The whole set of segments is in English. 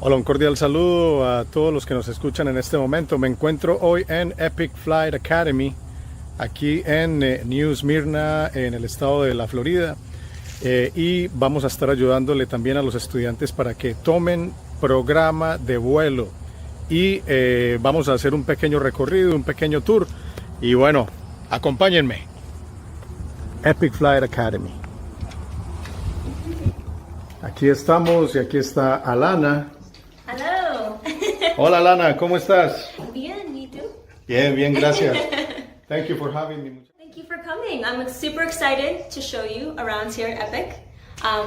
Hola, un cordial saludo a todos los que nos escuchan en este momento. Me encuentro hoy en Epic Flight Academy, aquí en New Smyrna, en el estado de la Florida. Y vamos a estar ayudándole también a los estudiantes para que tomen programa de vuelo. Y vamos a hacer un pequeño recorrido, un pequeño tour. Y bueno, acompáñenme. Epic Flight Academy. Aquí estamos y aquí está Alana. Hello. Hola Alana, ¿cómo estás? Bien, ¿y tú? Bien, bien, gracias. Thank you for having me. Thank you for coming. I'm super excited to show you around here at Epic.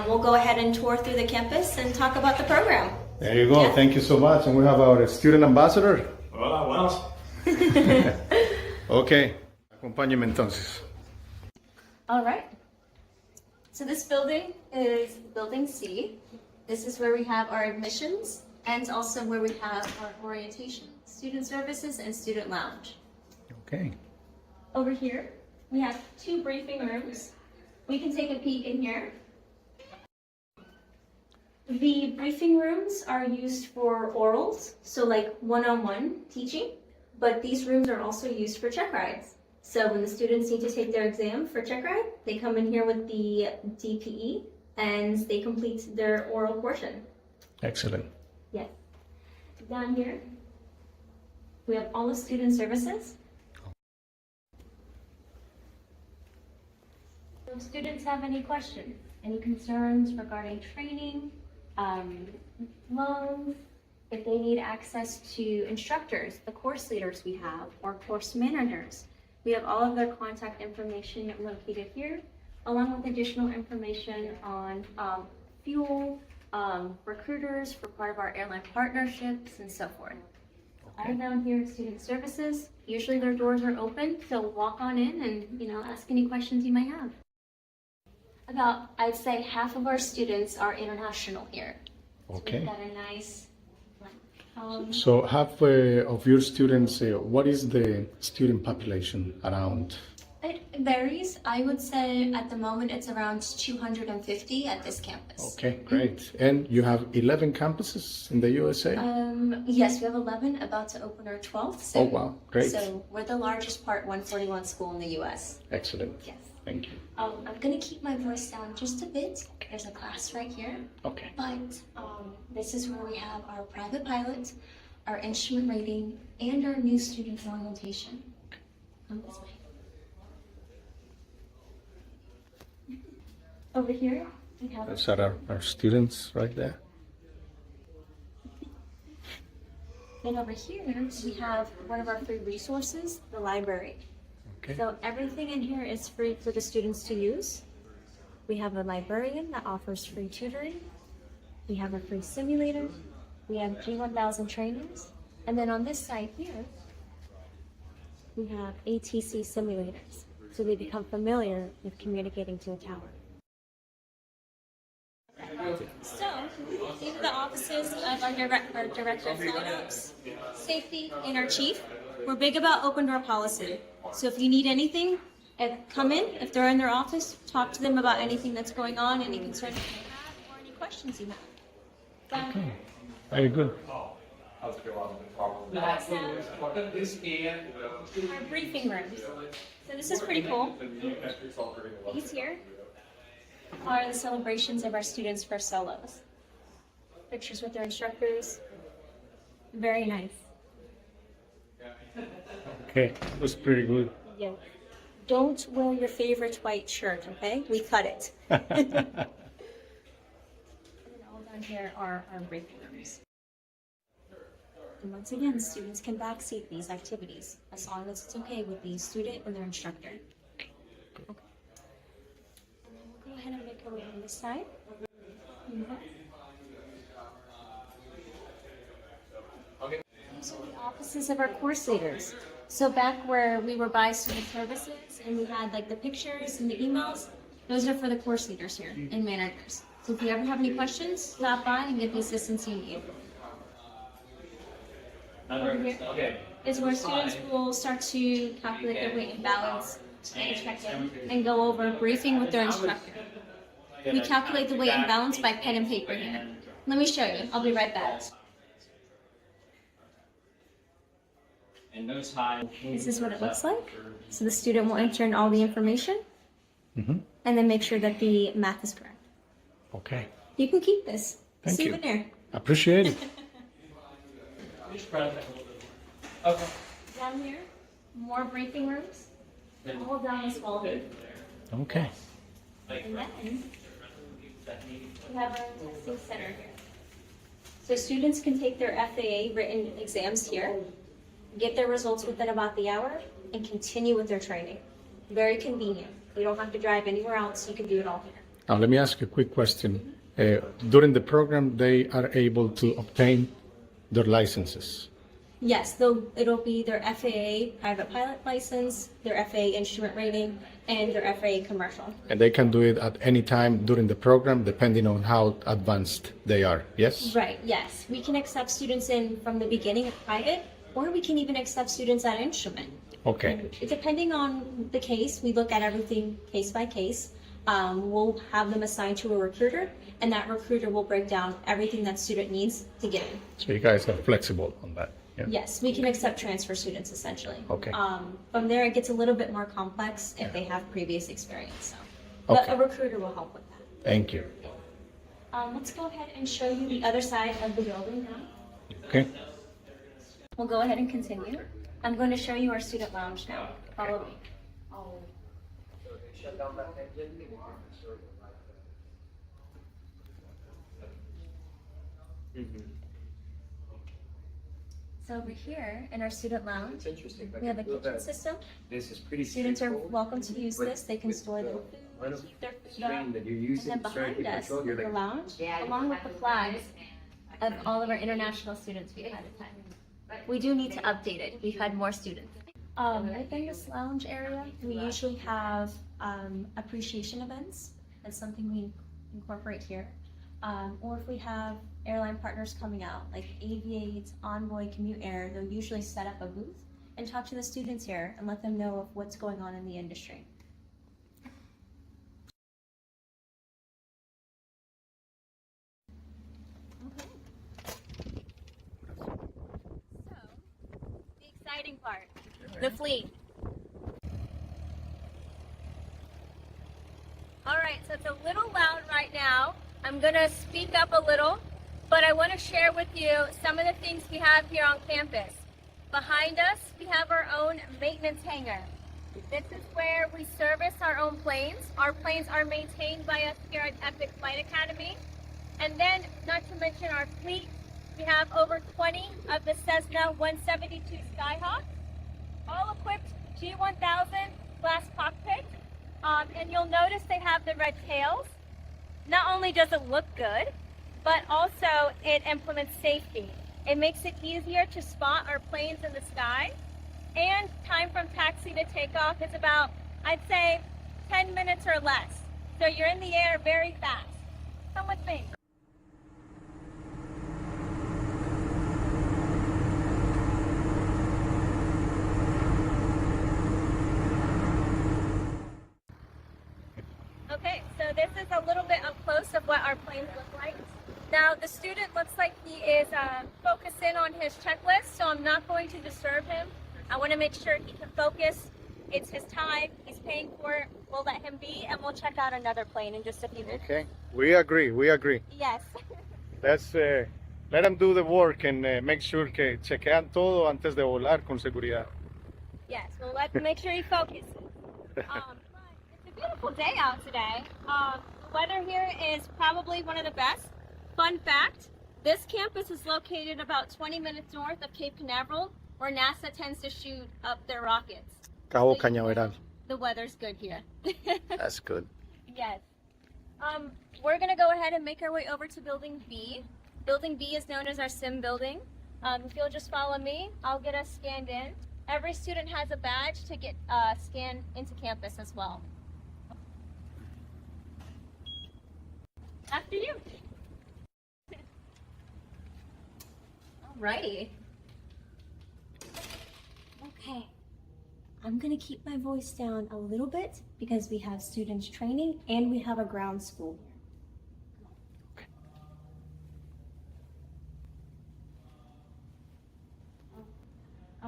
We'll go ahead and tour through the campus and talk about the program. There you go. Yeah. Thank you so much. And we have our student ambassador. Hola, buenos. Okay, acompáñeme entonces. All right. So this building is Building C. This is where we have our admissions and also where we have our orientation, student services, and student lounge. Okay. Over here, we have two briefing rooms. We can take a peek in here. The briefing rooms are used for orals, so like one-on-one teaching, but these rooms are also used for check rides. So when the students need to take their exam for check ride, they come in here with the DPE and they complete their oral portion. Excellent. Yes. Down here, we have all the student services. So if students have any questions, any concerns regarding training, loans, if they need access to instructors, the course leaders we have, or course managers, we have all of their contact information located here, along with additional information on fuel, recruiters for part of our airline partnerships, and so forth. Okay. All down here at Student Services, usually their doors are open, so walk on in and ask any questions you might have. About, I'd say, half of our students are international here. Okay. So we've got a nice. So half of your students, what is the student population around? It varies. I would say at the moment it's around 250 at this campus. Okay, great. And you have 11 campuses in the USA? Yes, we have 11, about to open our 12th. So, oh, wow, great. So we're the largest Part 141 school in the US. Excellent. Yes. Thank you. I'm going to keep my voice down just a bit. There's a class right here. Okay. But this is where we have our private pilot, our instrument rating, and our new student orientation. Come this way. Over here, we have... Those are our students right there. And over here, we have one of our free resources, the library. Okay. So everything in here is free for the students to use. We have a librarian that offers free tutoring. We have a free simulator. We have G1000 trainers. And then on this side here, we have ATC simulators. So they become familiar with communicating to a tower. So, these are the offices of our director of flight ops, safety, and our chief. We're big about open door policy. So if you need anything, come in. If they're in their office, talk to them about anything that's going on, any concerns you have, or any questions you have. Okay. Very good. Our briefing rooms. So this is pretty cool. These here are the celebrations of our students' first solos. Pictures with their instructors. Very nice. Okay, that was pretty good. Yeah. Don't wear your favorite white shirt, okay? We cut it. And all down here are our briefing rooms. And once again, students can backseat these activities as long as it's okay with the student and their instructor. Okay. And then we'll go ahead and make our way on this side. These are the offices of our course leaders. So back where we were by student services and we had like the pictures and the emails, those are for the course leaders here and managers. So if you ever have any questions, stop by and get the assistance you need. Over here is where students will start to calculate their weight and balance and check in and go over briefing with their instructor. We calculate the weight and balance by pen and paper here. Let me show you. I'll be right back. This is what it looks like. So the student will enter in all the information and then make sure that the math is correct. Okay. You can keep this. Thank you. Souvenir. Appreciate it. Okay. Down here, more briefing rooms. All down this hallway. Okay. And then we have our testing center here. So students can take their FAA written exams here, get their results within about the hour, and continue with their training. Very convenient. You don't have to drive anywhere else. You can do it all here. Now, let me ask you a quick question. During the program, they are able to obtain their licenses. Yes, it'll be their FAA private pilot license, their FAA instrument rating, and their FAA commercial. And they can do it at any time during the program, depending on how advanced they are, yes? Right, yes. We can accept students in from the beginning of private, or we can even accept students at instrument. Okay. Depending on the case, we look at everything case by case. We'll have them assigned to a recruiter, and that recruiter will break down everything that student needs to get in. So you guys are flexible on that? Yeah. Yes, we can accept transfer students essentially. Okay. From there, it gets a little bit more complex if they have previous experience. So, but Okay. a recruiter will help with that. Thank you. Let's go ahead and show you the other side of the building now. Okay. We'll go ahead and continue. I'm going to show you our student lounge now. Follow me. So over here in our student lounge, It's interesting. we have a kitchen system. This is pretty Students are straightforward. welcome to use But this. They can store their Kind food, of keep their food screen up. that you're And using then to start behind to us control, is you're the like, lounge, along with the flags of all of our international students we've had attend. We do need to update it. We've had more students. Within this lounge area, we usually have appreciation events. That's something we incorporate here. Or if we have airline partners coming out, like Aviate, Envoy, Commute Air, they'll usually set up a booth and talk to the students here and let them know of what's going on in the industry. So, the exciting part, the fleet. All right, so it's a little loud right now. I'm gonna speak up a little, but I wanna share with you some of the things we have here on campus. Behind us, we have our own maintenance hangar. This is where we service our own planes. Our planes are maintained by us here at Epic Flight Academy. And then, not to mention our fleet, we have over 20 of the Cessna 172 Skyhawks, all equipped G1000 glass cockpit. And you'll notice they have the red tails. Not only does it look good, but also it implements safety. It makes it easier to spot our planes in the sky. And time from taxi to takeoff is about, I'd say, 10 minutes or less. So you're in the air very fast. Come with me. Okay, so this is a little bit up close of what our planes look like. Now the student looks like he is focused in on his checklist, so I'm not going to disturb him. I want to make sure he can focus. It's his time, he's paying for it. We'll let him be, and we'll check out another plane in just a few minutes. Okay. We agree. We agree. Yes. Let's let them do the work and make sure que chequean todo antes de volar con seguridad. Yes, we'll let make sure he focuses. But it's a beautiful day out today. The weather here is probably one of the best. Fun fact, this campus is located about 20 minutes north of Cape Canaveral, where NASA tends to shoot up their rockets. Cabo So you know Cañaveral. the weather's good here. That's good. Yes. We're going to go ahead and make our way over to Building B. Building B is known as our sim building. If you'll just follow me, I'll get us scanned in. Every student has a badge to get scanned into campus as well. After you. Alrighty. Okay. I'm going to keep my voice down a little bit because we have students training and we have a ground school here.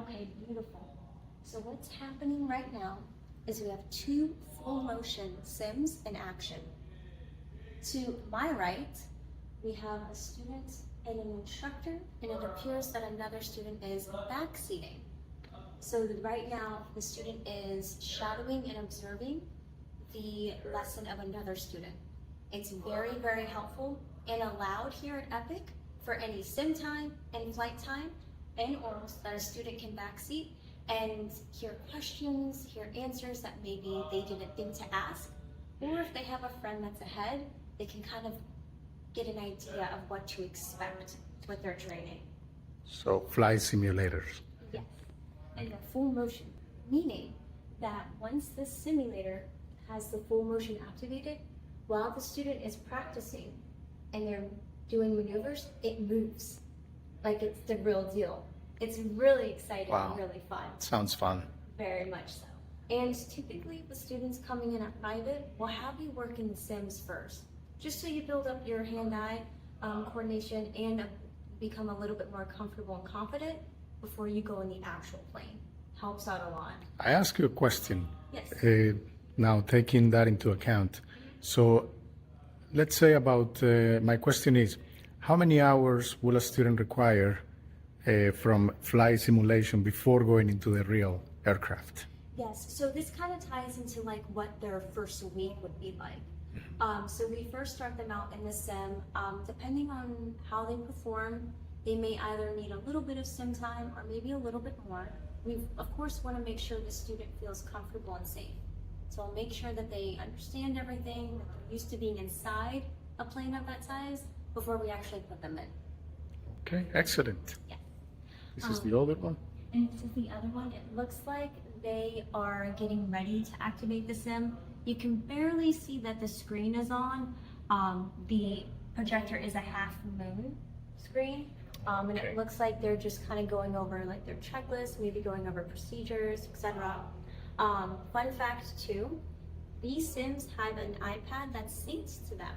Okay, beautiful. So what's happening right now is we have two full motion sims in action. To my right, we have a student and an instructor, and it appears that another student is backseating. So right now, the student is shadowing and observing the lesson of another student. It's very, very helpful and allowed here at Epic for any sim time, any flight time, and orals that a student can backseat and hear questions, hear answers that maybe they didn't think to ask, or if they have a friend that's ahead, they can kind of get an idea of what to expect with their training. So flight simulators. Yes, and the full motion, meaning that once the simulator has the full motion activated, while the student is practicing and they're doing maneuvers, it moves like it's the real deal. It's really exciting and really fun. Sounds fun. Very much so. And typically with students coming in at private, we'll have you work in the sims first, just so you build up your hand-eye coordination and become a little bit more comfortable and confident before you go in the actual plane. Helps out a lot. I ask you a question. Yes. Now, taking that into account. So let's say about, my question is, how many hours will a student require from flight simulation before going into the real aircraft? Yes, so this kind of ties into like what their first week would be like. So we first start them out in the sim. Depending on how they perform, they may either need a little bit of sim time or maybe a little bit more. We of course want to make sure the student feels comfortable and safe. So I'll make sure that they understand everything, that they're used to being inside a plane of that size before we actually put them in. Okay, excellent. Yeah. This is the other one? And this is the other one. It looks like they are getting ready to activate the sim. You can barely see that the screen is on. The projector is a half moon screen. And it looks like they're just kind of going over like their checklist, maybe going over procedures, etc. Fun fact too, these sims have an iPad that's synced to them.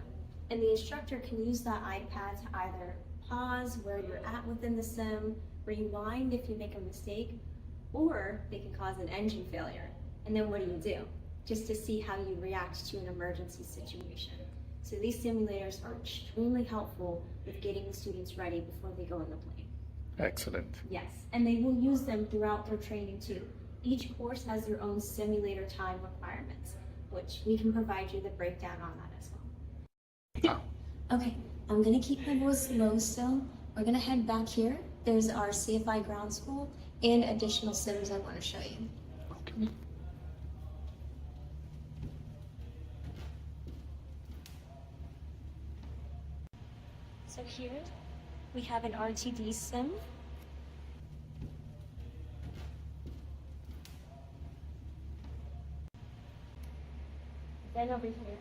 And the instructor can use that iPad to either pause where you're at within the sim, rewind if you make a mistake, or they can cause an engine failure. And then what do? Just to see how you react to an emergency situation. So these simulators are extremely helpful with getting the students ready before they go in the plane. Excellent. Yes, and they will use them throughout their training too. Each course has their own simulator time requirements, which we can provide you the breakdown on that as well. Okay, I'm gonna keep my voice low still. We're gonna head back here. There's our CFI ground school and additional sims I wanna show you. Okay. So here we have an RTD sim. Then over here,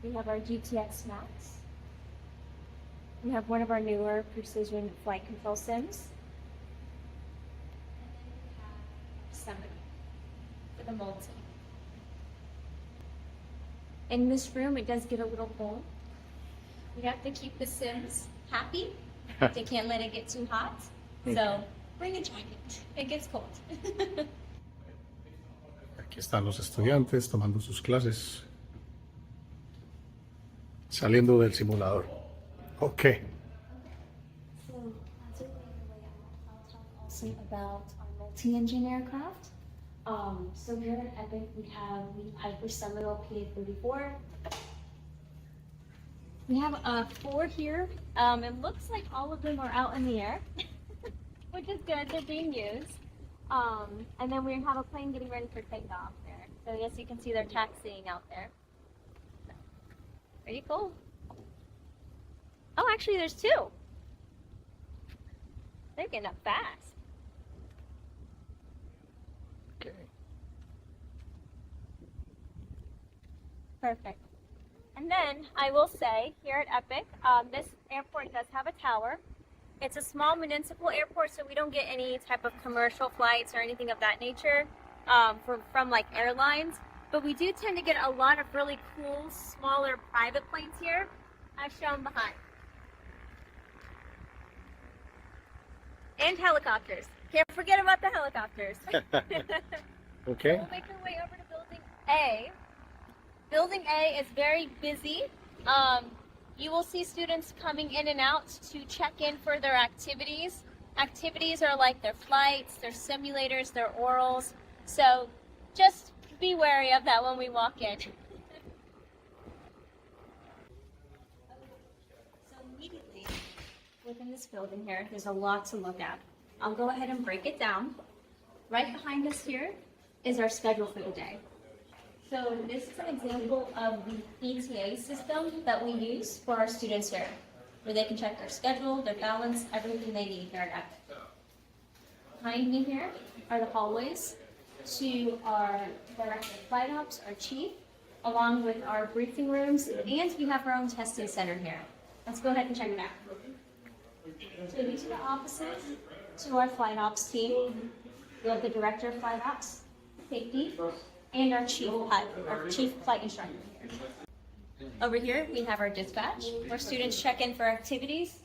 we have our GTX Max. We have one of our newer precision flight control sims. And then we have Summit for the multi. In this room, it does get a little cold. We have to keep the sims happy. They can't let it get too hot. So bring a jacket. It gets cold. Aquí están los estudiantes tomando sus clases, saliendo del simulador. Okay. So as we make our way out, I'll talk also about our multi-engine aircraft. So here at Epic, we have the Piper Seminole PA-34. We have 4 here. It looks like all of them are out in the air, which is good. They're being used. And then we have a plane getting ready for takeoff there. So yes, you can see they're taxiing out there. So, pretty cool. Oh, actually there's 2. They're getting up fast. Okay. Perfect. And then I will say here at Epic, this airport does have a tower. It's a small municipal airport, so we don't get any type of commercial flights or anything of that nature from like airlines. But we do tend to get a lot of really cool, smaller private planes here, as shown behind. and helicopters. Can't forget about the helicopters. Okay. We'll make our way over to Building A. Building A is very busy. You will see students coming in and out to check in for their activities. Activities are like their flights, their simulators, their orals. So just be wary of that when we walk in. So immediately within this building here, there's a lot to look at. I'll go ahead and break it down. Right behind us here is our schedule for the day. So this is an example of the ETA system that we use for our students here, where they can check their schedule, their balance, everything they need here at Epic. Behind me here are the hallways to our director of flight ops, our chief, along with our briefing rooms, and we have our own testing center here. Let's go ahead and check it out. So these are the offices to our flight ops team. We have the director of flight ops, safety, and our chief flight instructor here. Over here, we have our dispatch, where students check in for activities.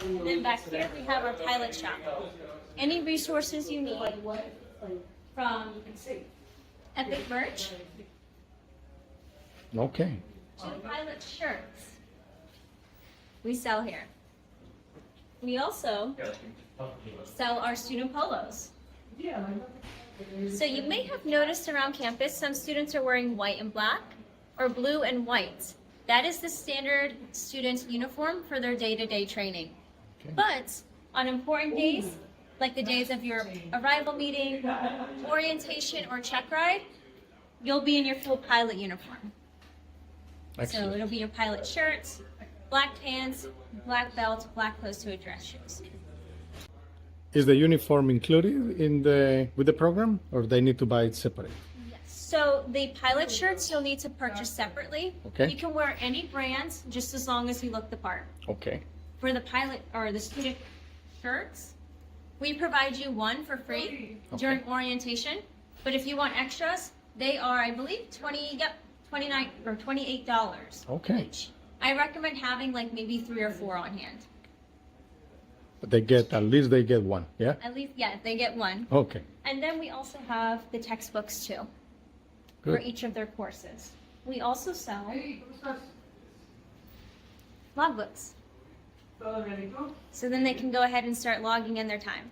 And then back here, we have our pilot shop. Any resources you need from Epic merch Okay. to pilot shirts we sell here. We also sell our student polos. So you may have noticed around campus, some students are wearing white and black or blue and white. That is the standard student uniform for their day-to-day training. Okay. But on important days, like the days of your arrival meeting, orientation, or check ride, you'll be in your full pilot uniform. So Excellent. it'll be your pilot shirts, black pants, black belt, black closed-toe dress shoes. Is the uniform included in with the program, or they need to buy it separate? So the pilot shirts you'll need to purchase separately. Okay. You can wear any brand just as long as you look the part. Okay. For the pilot or the student shirts, we provide you one for free during orientation. But if you want extras, they are, I believe, $29 or $28 Okay. each. I recommend having like maybe 3 or 4 on hand. At least they get one, yeah? At least, yeah, they get one. Okay. And then we also have the textbooks too, for Good. each of their courses. We also sell logbooks. So then they can go ahead and start logging in their time.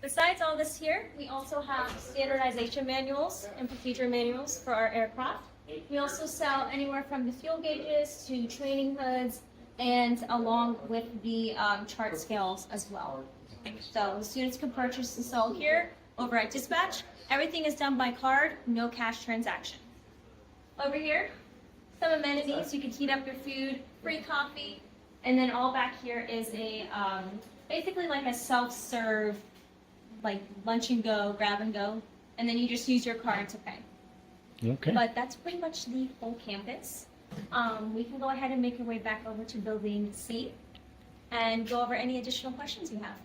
Besides all this here, we also have standardization manuals and procedure manuals for our aircraft. We also sell anywhere from the fuel gauges to training hoods, and along with the chart scales as well. So the students can purchase and sell here over at dispatch. Everything is done by card, no cash transaction. Over here, some amenities. You can heat up your food, free coffee, and then all back here is a basically like a self-serve, like lunch and go, grab and go, and then you just use your card to pay. Okay. But that's pretty much the whole campus. We can go ahead and make our way back over to Building C and go over any additional questions you have.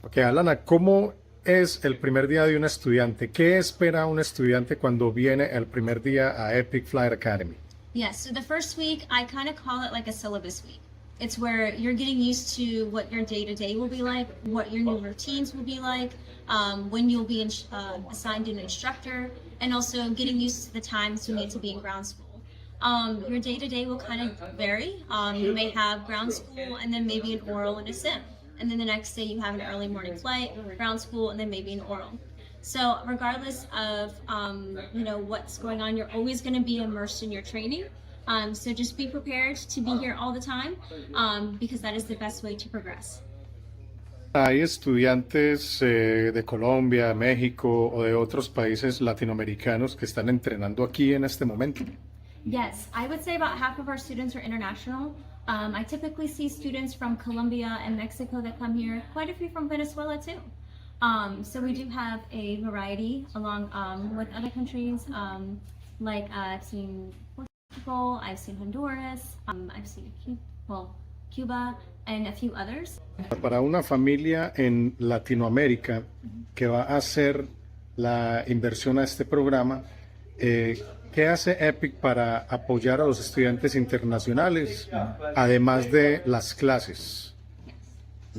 Ok, Alana, ¿cómo es el primer día de un estudiante? ¿Qué espera un estudiante cuando viene el primer día a Epic Flight Academy? Yes, so the first week, I kind of call it like a syllabus week. It's where you're getting used to what your day-to-day will be like, what your new routines will be like, when you'll be assigned an instructor, and also getting used to the times you need to be in ground school. Your day-to-day will kind of vary. You may have ground school and then maybe an oral and a sim. And then the next day you have an early morning flight, ground school, and then maybe an oral. So regardless of what's going on, you're always going to be immersed in your training. So just be prepared to be here all the time because that is the best way to progress. ¿Hay estudiantes de Colombia, México o de otros países latinoamericanos que están entrenando aquí en este momento? Yes, I would say about half of our students are international. I typically see students from Colombia and Mexico that come here, quite a few from Venezuela too. So we do have a variety along with other countries, like I've seen Portugal, I've seen Honduras, I've seen Cuba, and a few others. Para una familia en Latinoamérica que va a hacer la inversión a este programa, ¿qué hace Epic para apoyar a los estudiantes internacionales, además de las clases?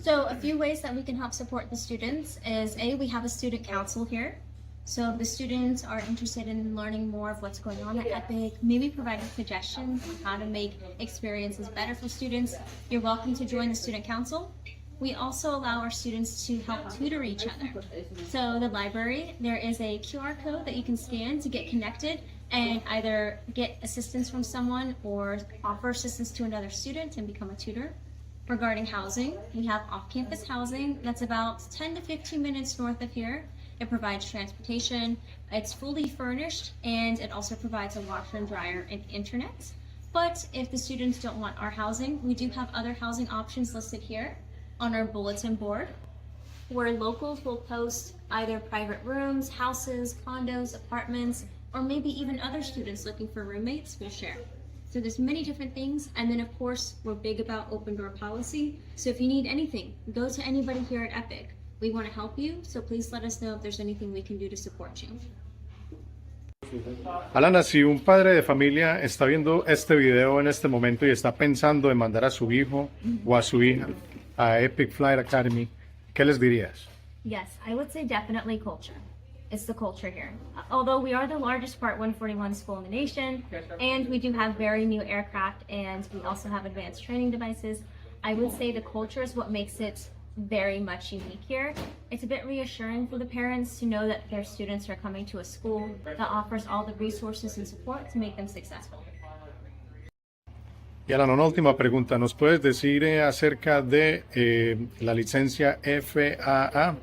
So a few ways that we can help support the students is we have a student council here. So if the students are interested in learning more of what's going on at Epic, maybe providing suggestions on how to make experiences better for students, you're welcome to join the student council. We also allow our students to help tutor each other. So the library, there is a QR code that you can scan to get connected and either get assistance from someone or offer assistance to another student and become a tutor. Regarding housing, we have off-campus housing that's about 10 to 15 minutes north of here. It provides transportation, it's fully furnished, and it also provides a washer and dryer and internet. But if the students don't want our housing, we do have other housing options listed here on our bulletin board, where locals will post either private rooms, houses, condos, apartments, or maybe even other students looking for roommates will share. So there's many different things, and then of course we're big about open door policy. So if you need anything, go to anybody here at Epic. We want to help you, so please let us know if there's anything we can do to support you. Alana, si un padre de familia está viendo este video en este momento y está pensando en mandar a su hijo o a su hija a Epic Flight Academy, ¿qué les dirías? Yes, I would say definitely culture. It's the culture here. Although we are the largest Part 141 school in the nation, and we do have very new aircraft, and we also have advanced training devices, I would say the culture is what makes it very much unique here. It's a bit reassuring for the parents to know that their students are coming to a school that offers all the resources and support to make them successful. Y Alana, una última pregunta. ¿Nos puedes decir acerca de la licencia FAA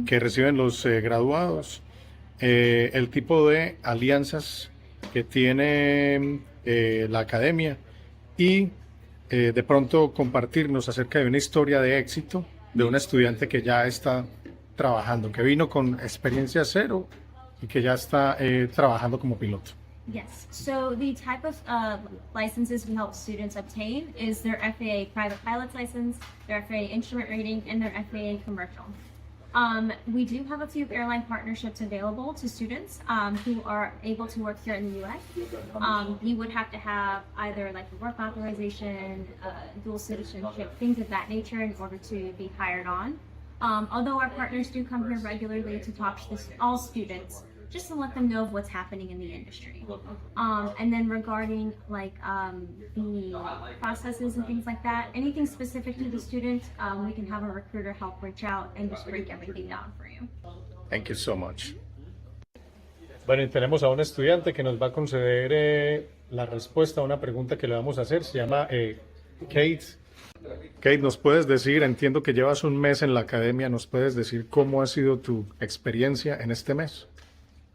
que reciben los graduados, el tipo de alianzas que tiene la academia y de pronto compartirnos acerca de una historia de éxito de un estudiante que ya está trabajando, que vino con experiencia cero y que ya está trabajando como piloto? Yes, so the type of licenses we help students obtain is their FAA private pilot's license, their FAA instrument rating, and their FAA commercial. We do have a few airline partnerships available to students who are able to work here in the US. You would have to have either like a work authorization, dual citizenship, things of that nature in order to be hired on. Although our partners do come here regularly to talk to all students, just to let them know of what's happening in the industry. And then regarding like the processes and things like that, anything specific to the student, we can have a recruiter help reach out and just break everything down for you. Thank you so much. Bueno, y tenemos a un estudiante que nos va a conceder la respuesta a una pregunta que le vamos a hacer. Se llama Kate. Kate, ¿nos puedes decir, entiendo que llevas un mes en la academia, ¿nos puedes decir cómo ha sido tu experiencia en este mes?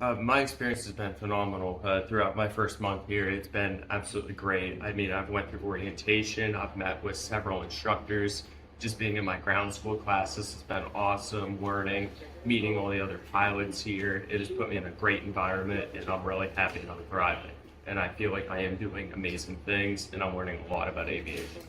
My experience has been phenomenal throughout my first month here. It's been absolutely great. I mean, I've went through orientation, I've met with several instructors. Just being in my ground school classes has been awesome, learning, meeting all the other pilots here. It has put me in a great environment, and I'm really happy and I'm thriving. And I feel like I am doing amazing things, and I'm learning a lot about aviation.